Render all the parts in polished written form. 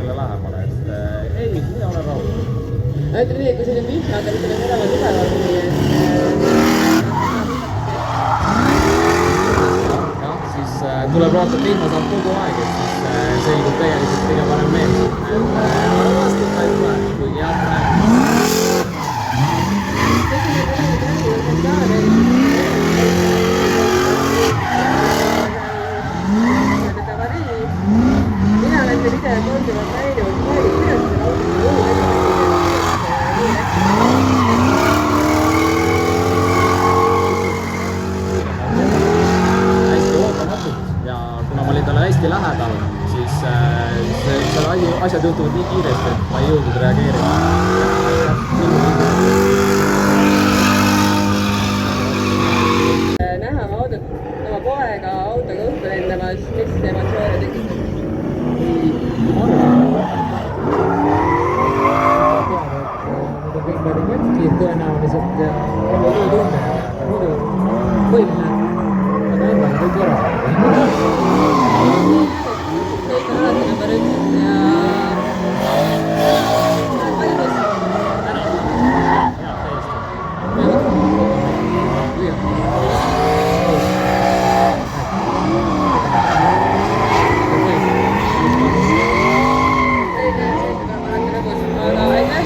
kusagile lähemale, et ei, mina olen rahul. ütleme nii, et kui siin on vihmad ja ütleme seda tugevad, jah, siis tuleb loota, et vihma saab kogu aeg, et siis selgub tegelikult kõige parem mees. Aga vastu ta ei tule, kuigi jah, mina olen teil ise korduvalt näinud, kuidas see hästi ootamatult ja kuna ma olin talle hästi lähedal, siis asjad juhtuvad nii kiiresti, et ma ei jõudnud reageerima. näha oma poega autoga õhku lendamas, mis emotsioone tekitab? Kõik olid mõtkiid tõenäoliselt ja oli nii tunne, aga muidu võimne, aga enne kõik ära. Kõik on alati number 1 ja valmis.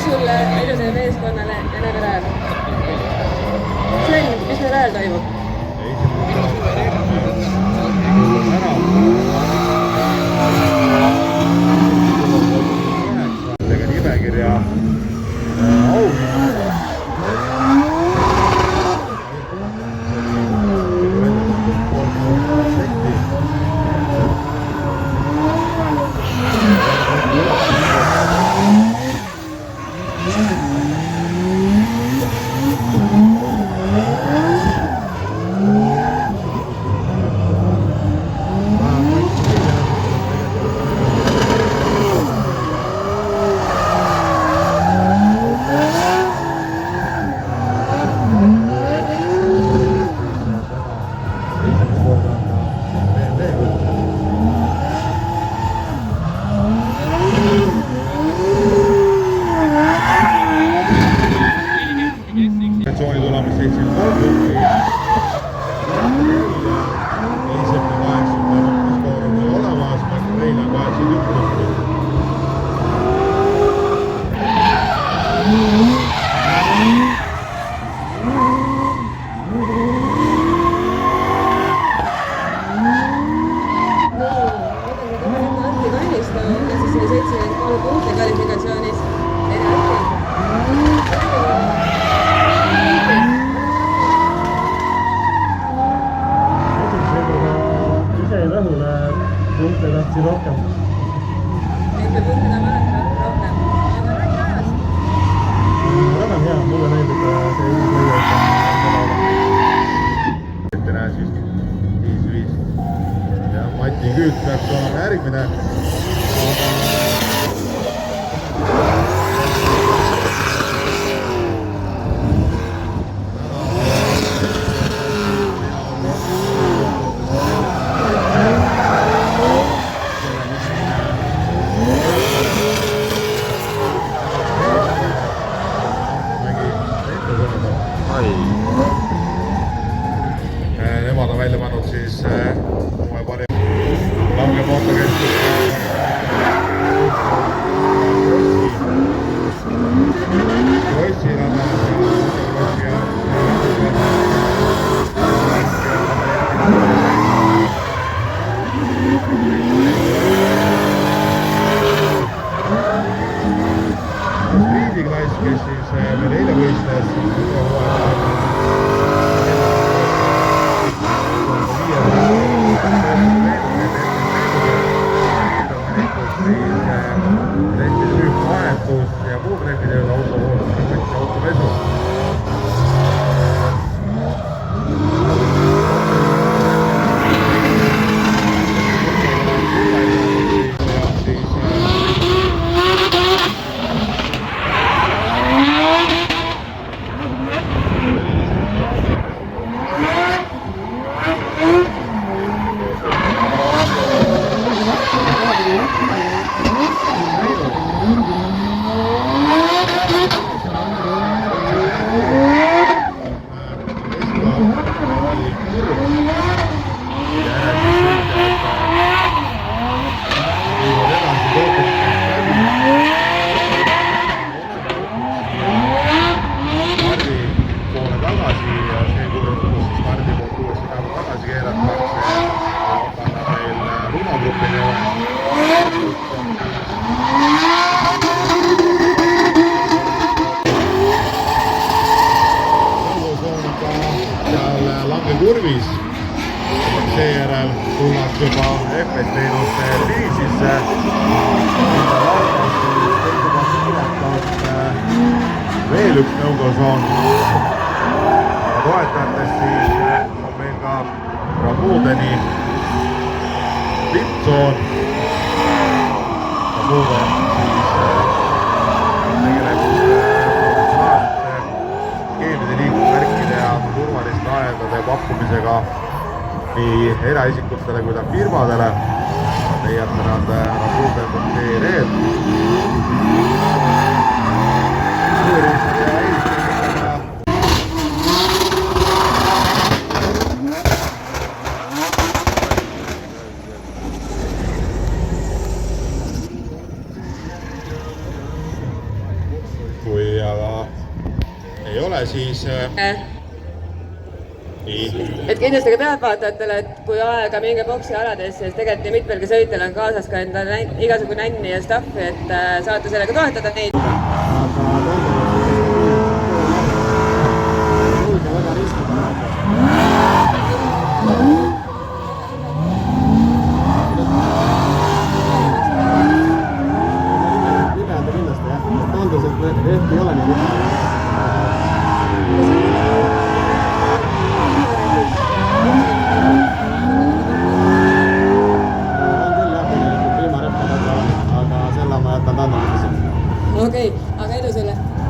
sulle, ilusale meeskonnale ja näeme rajal. Sven, mis meil rajal toimub? Nimekirja auhinna. Mati Küüt peaks olema järgmine. Nemad on välja pannud siis uue parim langemoota keskus. Rossi Liidiklass, kes siis meil eile võistles. Rehvide rühmvahetus ja muud rehvide autopesu. hüppesteenuste Finisisse. veel üks nõukogusoon. toetajatest siis on meil ka Rabudeni tippsoon. Rabude siis tegeleb professionaalsete skeemide, liiklusmärkide ja turvaliste aedade pakkumisega nii eraisikutele kui ka firmadele. Leiate nad rabude.ee-d. kui aga ei ole, siis nii. et kindlasti ka pealtvaatajatele, et kui aega minge poksialadesse, siis tegelikult nii mitmelgi sõitjal on kaasas ka enda igasugu nänni ja staffi, et saate sellega toetada neid. aga tundub, väga riskida. libeda kindlasti jah, tundus, et ehk ei ole nii libeda. Okei, aga edu sulle!